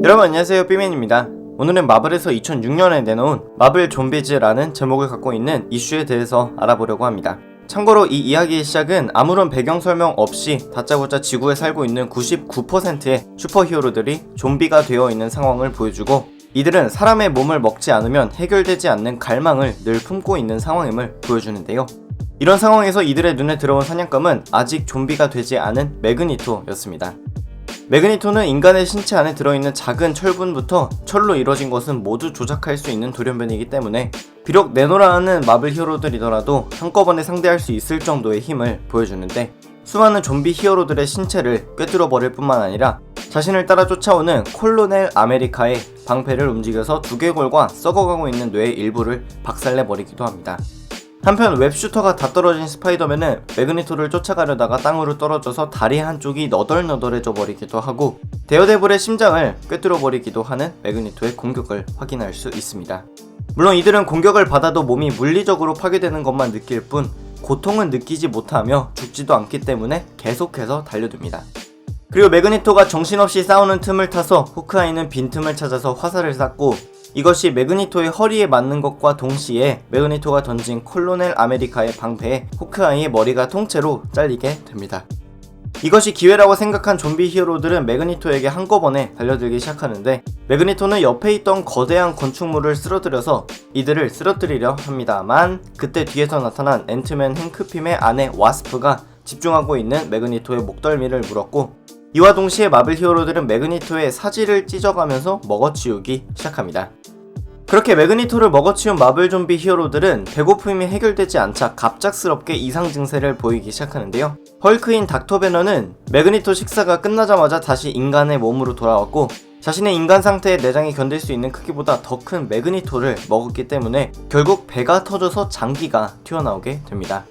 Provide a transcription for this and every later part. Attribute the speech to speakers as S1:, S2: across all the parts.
S1: 여러분 안녕하세요, 삐맨입니다. 오늘은 마블에서 2006년에 내놓은 마블 좀비즈라는 제목을 갖고 있는 이슈에 대해서 알아보려고 합니다. 참고로 이 이야기의 시작은 아무런 배경 설명 없이 다짜고짜 지구에 살고 있는 99%의 슈퍼히어로들이 좀비가 되어 있는 상황을 보여주고, 이들은 사람의 몸을 먹지 않으면 해결되지 않는 갈망을 늘 품고 있는 상황임을 보여주는데요. 이런 상황에서 이들의 눈에 들어온 사냥감은 아직 좀비가 되지 않은 매그니토였습니다. 매그니토는 인간의 신체 안에 들어있는 작은 철분부터 철로 이루어진 것은 모두 조작할 수 있는 돌연변이기 때문에 비록 내노라하는 마블 히어로들이더라도 한꺼번에 상대할 수 있을 정도의 힘을 보여주는데, 수많은 좀비 히어로들의 신체를 꿰뚫어 버릴 뿐만 아니라 자신을 따라 쫓아오는 콜로넬 아메리카의 방패를 움직여서 두개골과 썩어가고 있는 뇌의 일부를 박살내 버리기도 합니다. 한편 웹슈터가 다 떨어진 스파이더맨은 매그니토를 쫓아가려다가 땅으로 떨어져서 다리 한쪽이 너덜너덜해져 버리기도 하고, 데어데블의 심장을 꿰뚫어 버리기도 하는 매그니토의 공격을 확인할 수 있습니다. 물론 이들은 공격을 받아도 몸이 물리적으로 파괴되는 것만 느낄 뿐 고통은 느끼지 못하며 죽지도 않기 때문에 계속해서 달려듭니다. 그리고 매그니토가 정신없이 싸우는 틈을 타서 호크아이는 빈틈을 찾아서 화살을 쐈고, 이것이 매그니토의 허리에 맞는 것과 동시에 매그니토가 던진 콜로넬 아메리카의 방패에 호크아이의 머리가 통째로 잘리게 됩니다. 이것이 기회라고 생각한 좀비 히어로들은 매그니토에게 한꺼번에 달려들기 시작하는데, 매그니토는 옆에 있던 거대한 건축물을 쓰러뜨려서 이들을 쓰러뜨리려 합니다만, 그때 뒤에서 나타난 앤트맨 행크핌의 아내 와스프가 집중하고 있는 매그니토의 목덜미를 물었고, 이와 동시에 마블 히어로들은 매그니토의 사지를 찢어가면서 먹어치우기 시작합니다. 그렇게 매그니토를 먹어치운 마블 좀비 히어로들은 배고픔이 해결되지 않자 갑작스럽게 이상 증세를 보이기 시작하는데요. 헐크인 닥터 배너는 매그니토 식사가 끝나자마자 다시 인간의 몸으로 돌아왔고, 자신의 인간 상태의 내장이 견딜 수 있는 크기보다 더 큰 매그니토를 먹었기 때문에 결국 배가 터져서 장기가 튀어나오게 됩니다.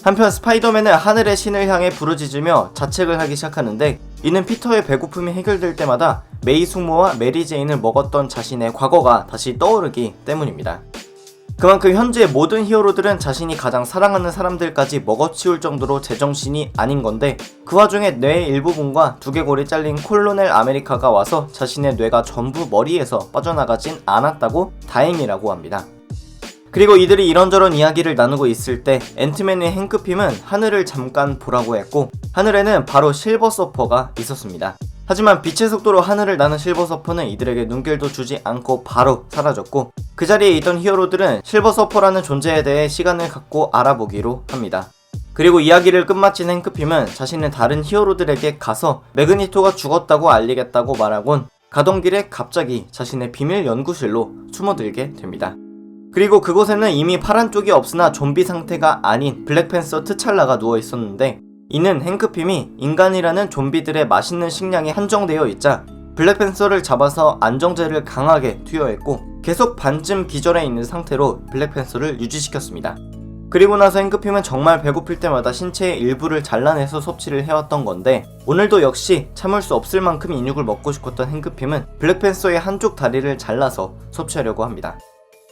S1: 한편 스파이더맨은 하늘의 신을 향해 부르짖으며 자책을 하기 시작하는데, 이는 피터의 배고픔이 해결될 때마다 메이 숙모와 메리 제인을 먹었던 자신의 과거가 다시 떠오르기 때문입니다. 그만큼 현재 모든 히어로들은 자신이 가장 사랑하는 사람들까지 먹어치울 정도로 제정신이 아닌 건데, 그 와중에 뇌의 일부분과 두개골이 잘린 콜로넬 아메리카가 와서 자신의 뇌가 전부 머리에서 빠져나가진 않았다고 다행이라고 합니다. 그리고 이들이 이런저런 이야기를 나누고 있을 때 앤트맨의 행크핌은 하늘을 잠깐 보라고 했고, 하늘에는 바로 실버 서퍼가 있었습니다. 하지만 빛의 속도로 하늘을 나는 실버 서퍼는 이들에게 눈길도 주지 않고 바로 사라졌고, 그 자리에 있던 히어로들은 실버 서퍼라는 존재에 대해 시간을 갖고 알아보기로 합니다. 그리고 이야기를 끝마친 행크핌은 자신은 다른 히어로들에게 가서 매그니토가 죽었다고 알리겠다고 말하곤 가던 길에 갑자기 자신의 비밀 연구실로 숨어들게 됩니다. 그리고 그곳에는 이미 파란 쪽이 없으나 좀비 상태가 아닌 블랙팬서 트찰라가 누워있었는데, 이는 행크핌이 인간이라는 좀비들의 맛있는 식량이 한정되어 있자 블랙팬서를 잡아서 안정제를 강하게 투여했고, 계속 반쯤 기절해 있는 상태로 블랙팬서를 유지시켰습니다. 그리고 나서 행크핌은 정말 배고플 때마다 신체의 일부를 잘라내서 섭취를 해왔던 건데, 오늘도 역시 참을 수 없을 만큼 인육을 먹고 싶었던 행크핌은 블랙팬서의 한쪽 다리를 잘라서 섭취하려고 합니다.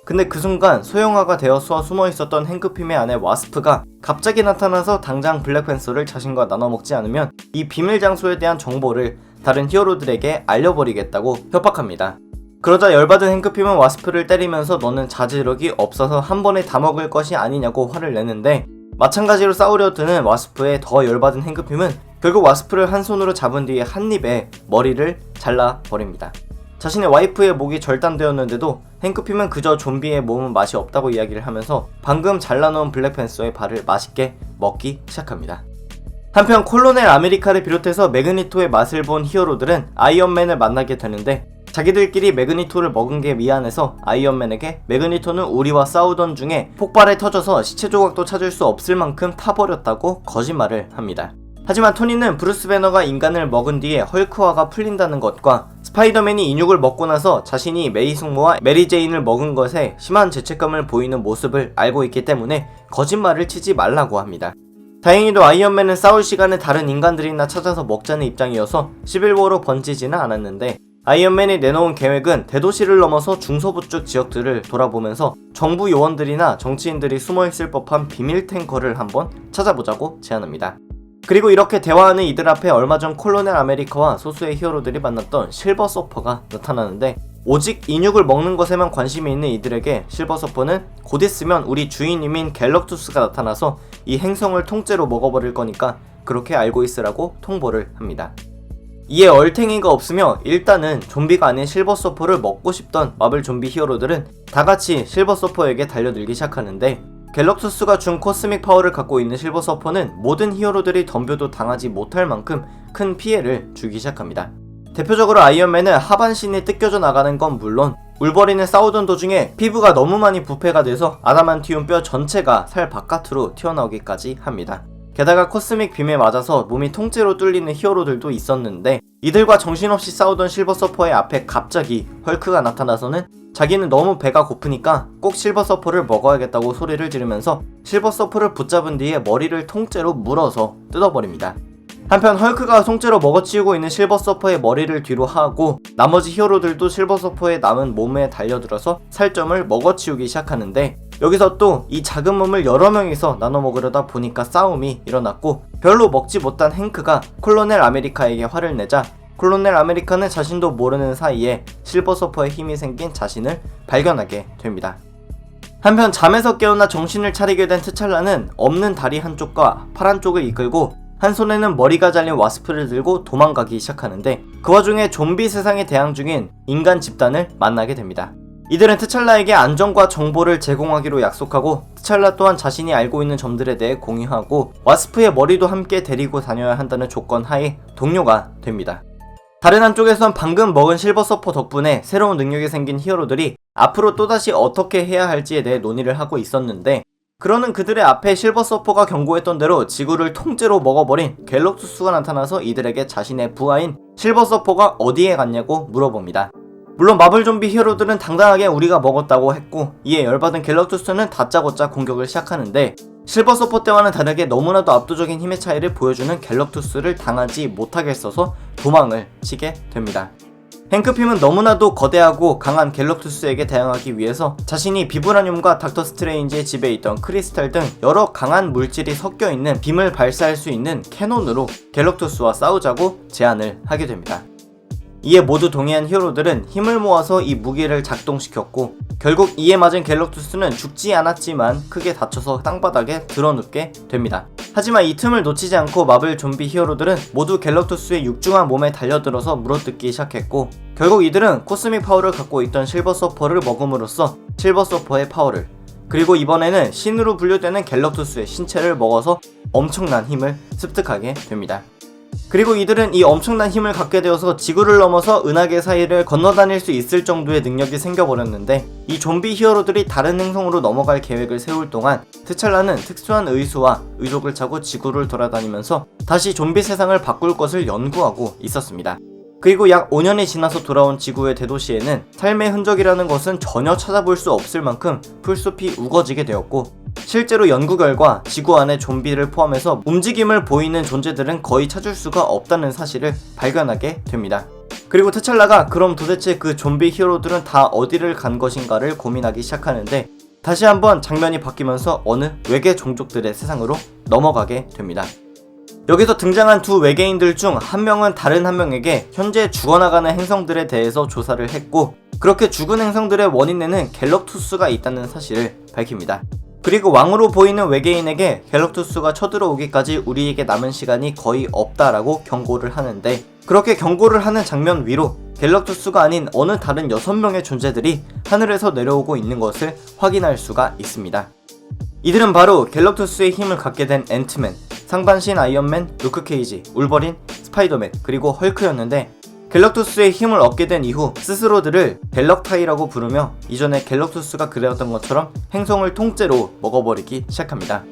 S1: 근데 그 순간 소형화가 되어서 숨어있었던 행크핌의 아내 와스프가 갑자기 나타나서 당장 블랙팬서를 자신과 나눠 먹지 않으면 이 비밀 장소에 대한 정보를 다른 히어로들에게 알려버리겠다고 협박합니다. 그러자 열받은 행크핌은 와스프를 때리면서 너는 자제력이 없어서 한 번에 다 먹을 것이 아니냐고 화를 내는데, 마찬가지로 싸우려 드는 와스프에 더 열받은 행크핌은 결국 와스프를 한 손으로 잡은 뒤에 한 입에 머리를 잘라버립니다. 자신의 와이프의 목이 절단되었는데도 행크핌은 그저 좀비의 몸은 맛이 없다고 이야기를 하면서 방금 잘라놓은 블랙팬서의 발을 맛있게 먹기 시작합니다. 한편 콜로넬 아메리카를 비롯해서 매그니토의 맛을 본 히어로들은 아이언맨을 만나게 되는데, 자기들끼리 매그니토를 먹은 게 미안해서 아이언맨에게 매그니토는 우리와 싸우던 중에 폭발에 터져서 시체 조각도 찾을 수 없을 만큼 타버렸다고 거짓말을 합니다. 하지만 토니는 브루스 배너가 인간을 먹은 뒤에 헐크화가 풀린다는 것과 스파이더맨이 인육을 먹고 나서 자신이 메이 숙모와 메리 제인을 먹은 것에 심한 죄책감을 보이는 모습을 알고 있기 때문에 거짓말을 치지 말라고 합니다. 다행히도 아이언맨은 싸울 시간에 다른 인간들이나 찾아서 먹자는 입장이어서 시빌워로 번지지는 않았는데, 아이언맨이 내놓은 계획은 대도시를 넘어서 중서부 쪽 지역들을 돌아보면서 정부 요원들이나 정치인들이 숨어있을 법한 비밀 탱커를 한번 찾아보자고 제안합니다. 그리고 이렇게 대화하는 이들 앞에 얼마 전 콜로넬 아메리카와 소수의 히어로들이 만났던 실버 서퍼가 나타나는데, 오직 인육을 먹는 것에만 관심이 있는 이들에게 실버 서퍼는 곧 있으면 우리 주인님인 갤럭투스가 나타나서 이 행성을 통째로 먹어버릴 거니까 그렇게 알고 있으라고 통보를 합니다. 이에 얼탱이가 없으며 일단은 좀비가 아닌 실버 서퍼를 먹고 싶던 마블 좀비 히어로들은 다같이 실버 서퍼에게 달려들기 시작하는데, 갤럭투스가 준 코스믹 파워를 갖고 있는 실버 서퍼는 모든 히어로들이 덤벼도 당하지 못할 만큼 큰 피해를 주기 시작합니다. 대표적으로 아이언맨은 하반신이 뜯겨져 나가는 건 물론 울버린은 싸우던 도중에 피부가 너무 많이 부패가 돼서 아담한티움 뼈 전체가 살 바깥으로 튀어나오기까지 합니다. 게다가 코스믹 빔에 맞아서 몸이 통째로 뚫리는 히어로들도 있었는데, 이들과 정신없이 싸우던 실버 서퍼의 앞에 갑자기 헐크가 나타나서는 자기는 너무 배가 고프니까 꼭 실버 서퍼를 먹어야겠다고 소리를 지르면서 실버 서퍼를 붙잡은 뒤에 머리를 통째로 물어서 뜯어버립니다. 한편 헐크가 통째로 먹어치우고 있는 실버 서퍼의 머리를 뒤로 하고 나머지 히어로들도 실버 서퍼의 남은 몸에 달려들어서 살점을 먹어치우기 시작하는데, 여기서 또 이 작은 몸을 여러 명이서 나눠 먹으려다 보니까 싸움이 일어났고, 별로 먹지 못한 행크가 콜로넬 아메리카에게 화를 내자 콜로넬 아메리카는 자신도 모르는 사이에 실버 서퍼의 힘이 생긴 자신을 발견하게 됩니다. 한편 잠에서 깨어나 정신을 차리게 된 트찰라는 없는 다리 한쪽과 팔 한쪽을 이끌고 한 손에는 머리가 잘린 와스프를 들고 도망가기 시작하는데, 그 와중에 좀비 세상에 대항 중인 인간 집단을 만나게 됩니다. 이들은 트찰라에게 안전과 정보를 제공하기로 약속하고, 트찰라 또한 자신이 알고 있는 점들에 대해 공유하고 와스프의 머리도 함께 데리고 다녀야 한다는 조건 하에 동료가 됩니다. 다른 한쪽에선 방금 먹은 실버 서퍼 덕분에 새로운 능력이 생긴 히어로들이 앞으로 또다시 어떻게 해야 할지에 대해 논의를 하고 있었는데, 그러는 그들의 앞에 실버 서퍼가 경고했던 대로 지구를 통째로 먹어버린 갤럭투스가 나타나서 이들에게 자신의 부하인 실버 서퍼가 어디에 갔냐고 물어봅니다. 물론 마블 좀비 히어로들은 당당하게 우리가 먹었다고 했고, 이에 열받은 갤럭투스는 다짜고짜 공격을 시작하는데, 실버 서퍼 때와는 다르게 너무나도 압도적인 힘의 차이를 보여주는 갤럭투스를 당하지 못하겠어서 도망을 치게 됩니다. 행크핌은 너무나도 거대하고 강한 갤럭투스에게 대항하기 위해서 자신이 비브라늄과 닥터 스트레인지의 집에 있던 크리스탈 등 여러 강한 물질이 섞여있는 빔을 발사할 수 있는 캐논으로 갤럭투스와 싸우자고 제안을 하게 됩니다. 이에 모두 동의한 히어로들은 힘을 모아서 이 무기를 작동시켰고, 결국 이에 맞은 갤럭투스는 죽지 않았지만 크게 다쳐서 땅바닥에 드러눕게 됩니다. 하지만 이 틈을 놓치지 않고 마블 좀비 히어로들은 모두 갤럭투스의 육중한 몸에 달려들어서 물어뜯기 시작했고, 결국 이들은 코스믹 파워를 갖고 있던 실버 서퍼를 먹음으로써 실버 서퍼의 파워를, 그리고 이번에는 신으로 분류되는 갤럭투스의 신체를 먹어서 엄청난 힘을 습득하게 됩니다. 그리고 이들은 이 엄청난 힘을 갖게 되어서 지구를 넘어서 은하계 사이를 건너다닐 수 있을 정도의 능력이 생겨버렸는데, 이 좀비 히어로들이 다른 행성으로 넘어갈 계획을 세울 동안 트찰라는 특수한 의수와 의족을 차고 지구를 돌아다니면서 다시 좀비 세상을 바꿀 것을 연구하고 있었습니다. 그리고 약 5년이 지나서 돌아온 지구의 대도시에는 삶의 흔적이라는 것은 전혀 찾아볼 수 없을 만큼 풀숲이 우거지게 되었고, 실제로 연구 결과 지구 안에 좀비를 포함해서 움직임을 보이는 존재들은 거의 찾을 수가 없다는 사실을 발견하게 됩니다. 그리고 트찰라가 그럼 도대체 그 좀비 히어로들은 다 어디를 간 것인가를 고민하기 시작하는데, 다시 한번 장면이 바뀌면서 어느 외계 종족들의 세상으로 넘어가게 됩니다. 여기서 등장한 두 외계인들 중 한 명은 다른 한 명에게 현재 죽어나가는 행성들에 대해서 조사를 했고, 그렇게 죽은 행성들의 원인에는 갤럭투스가 있다는 사실을 밝힙니다. 그리고 왕으로 보이는 외계인에게 갤럭투스가 쳐들어오기까지 우리에게 남은 시간이 거의 없다라고 경고를 하는데, 그렇게 경고를 하는 장면 위로 갤럭투스가 아닌 어느 다른 6명의 존재들이 하늘에서 내려오고 있는 것을 확인할 수가 있습니다. 이들은 바로 갤럭투스의 힘을 갖게 된 앤트맨, 상반신 아이언맨, 루크 케이지, 울버린, 스파이더맨, 그리고 헐크였는데, 갤럭투스의 힘을 얻게 된 이후 스스로들을 갤럭타이라고 부르며 이전에 갤럭투스가 그려왔던 것처럼 행성을 통째로 먹어버리기 시작합니다.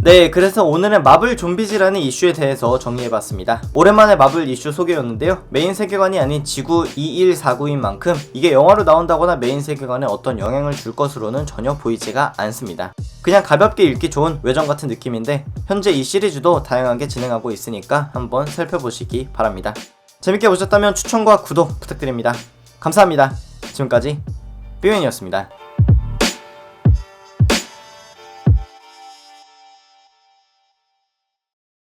S1: 네, 그래서 오늘은 마블 좀비즈라는 이슈에 대해서 정리해봤습니다. 오랜만에 마블 이슈 소개였는데요, 메인 세계관이 아닌 지구 2149인 만큼 이게 영화로 나온다거나 메인 세계관에 어떤 영향을 줄 것으로는 전혀 보이지가 않습니다. 그냥 가볍게 읽기 좋은 외전 같은 느낌인데, 현재 이 시리즈도 다양하게 진행하고 있으니까 한번 살펴보시기 바랍니다. 재밌게 보셨다면 추천과 구독 부탁드립니다. 감사합니다. 지금까지 삐맨이었습니다.